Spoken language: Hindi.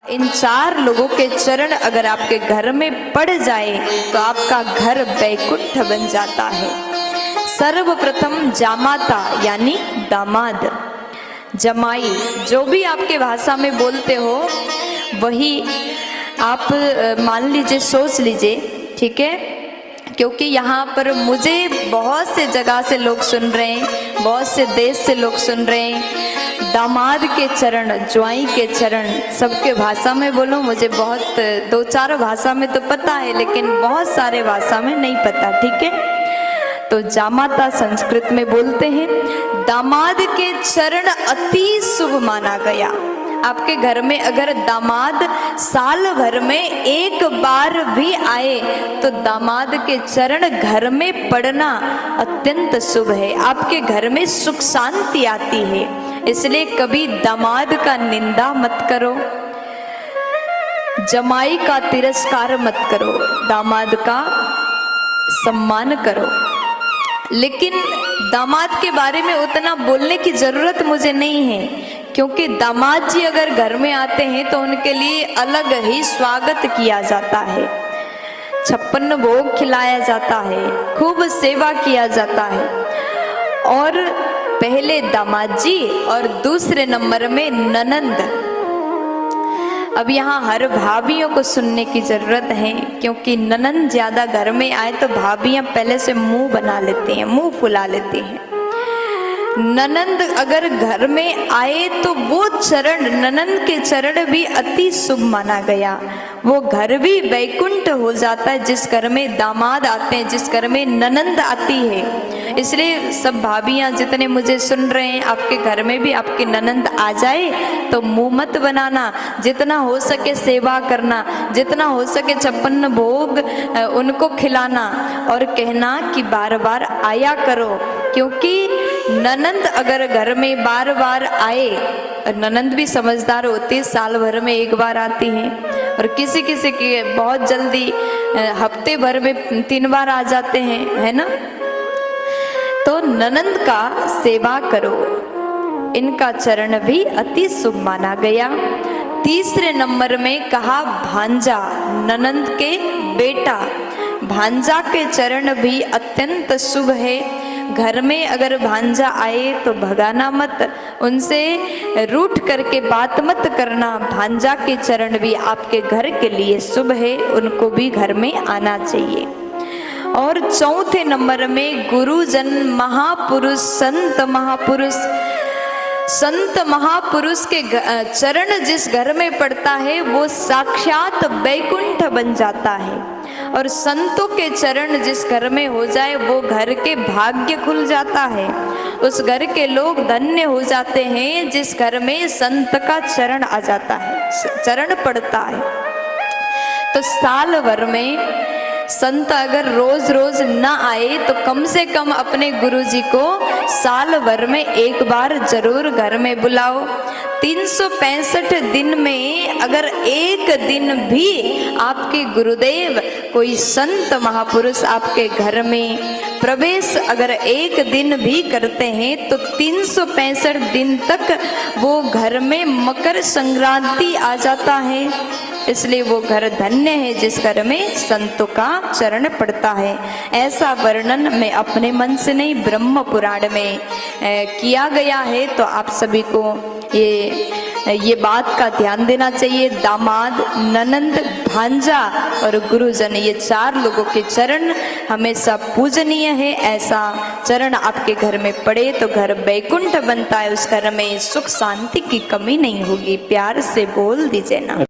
इन 4 लोगों के चरण अगर आपके घर में पड़ जाए तो आपका घर वैकुंठ बन जाता है। सर्वप्रथम जामाता यानी दामाद, जमाई, जो भी आपके भाषा में बोलते हो वही आप मान लीजिए, सोच लीजिए, ठीक है। क्योंकि यहाँ पर मुझे बहुत से जगह से लोग सुन रहे हैं, बहुत से देश से लोग सुन रहे हैं। दामाद के चरण, ज्वाई के चरण, सबके भाषा में बोलो, मुझे बहुत 2-4 भाषा में तो पता है लेकिन बहुत सारे भाषा में नहीं पता, ठीक है। तो जामाता संस्कृत में बोलते हैं। दामाद के चरण अति शुभ माना गया। आपके घर में अगर दामाद साल भर में एक बार भी आए तो दामाद के चरण घर में पड़ना अत्यंत शुभ है। आपके घर में सुख शांति आती है। इसलिए कभी दामाद का निंदा मत करो, जमाई का तिरस्कार मत करो, दामाद का सम्मान करो। लेकिन दामाद के बारे में उतना बोलने की जरूरत मुझे नहीं है, क्योंकि दामाद जी अगर घर में आते हैं तो उनके लिए अलग ही स्वागत किया जाता है, 56 भोग खिलाया जाता है, खूब सेवा किया जाता है। और पहले दामाद जी और दूसरे नंबर में ननंद। अब यहाँ हर भाभियों को सुनने की जरूरत है, क्योंकि ननंद ज्यादा घर में आए तो भाभियां पहले से मुंह बना लेती हैं, मुंह फुला लेती हैं। ननंद अगर घर में आए तो वो चरण, ननंद के चरण भी अति शुभ माना गया। वो घर भी वैकुंठ हो जाता है जिस घर में दामाद आते हैं, जिस घर में ननंद आती है। इसलिए सब भाभियां जितने मुझे सुन रहे हैं, आपके घर में भी आपकी ननंद आ जाए तो मुंह मत बनाना, जितना हो सके सेवा करना, जितना हो सके 56 भोग उनको खिलाना और कहना कि बार बार आया करो। क्योंकि ननंद अगर घर में बार बार आए, ननंद भी समझदार होती है, साल भर में एक बार आती है, और किसी किसी की बहुत जल्दी हफ्ते भर में 3 बार आ जाते हैं, है ना। तो ननंद का सेवा करो, इनका चरण भी अति शुभ माना गया। तीसरे नंबर में कहा भांजा, ननंद के बेटा, भांजा के चरण भी अत्यंत शुभ है। घर में अगर भांजा आए तो भगाना मत, उनसे रूठ करके बात मत करना। भांजा के चरण भी आपके घर के लिए शुभ है, उनको भी घर में आना चाहिए। और चौथे नंबर में गुरुजन, महापुरुष, संत महापुरुष। संत महापुरुष के चरण जिस घर में पड़ता है वो साक्षात वैकुंठ बन जाता है। और संतों के चरण जिस घर में हो जाए वो घर के भाग्य खुल जाता है, उस घर के लोग धन्य हो जाते हैं जिस घर में संत का चरण आ जाता है, चरण पड़ता है। तो साल भर में संत अगर रोज रोज ना आए तो कम से कम अपने गुरुजी को साल भर में एक बार जरूर घर में बुलाओ। 365 दिन में अगर एक दिन भी आपके गुरुदेव, कोई संत महापुरुष आपके घर में प्रवेश अगर एक दिन भी करते हैं तो 365 दिन तक वो घर में मकर संक्रांति आ जाता है। इसलिए वो घर धन्य है जिस घर में संतों का चरण पड़ता है। ऐसा वर्णन मैं अपने मन से नहीं, ब्रह्म पुराण में किया गया है। तो आप सभी को ये बात का ध्यान देना चाहिए। दामाद, ननंद, भांजा और गुरुजन, ये 4 लोगों के चरण हमेशा पूजनीय है। ऐसा चरण आपके घर में पड़े तो घर वैकुंठ बनता है, उस घर में सुख शांति की कमी नहीं होगी। प्यार से बोल दीजिए ना।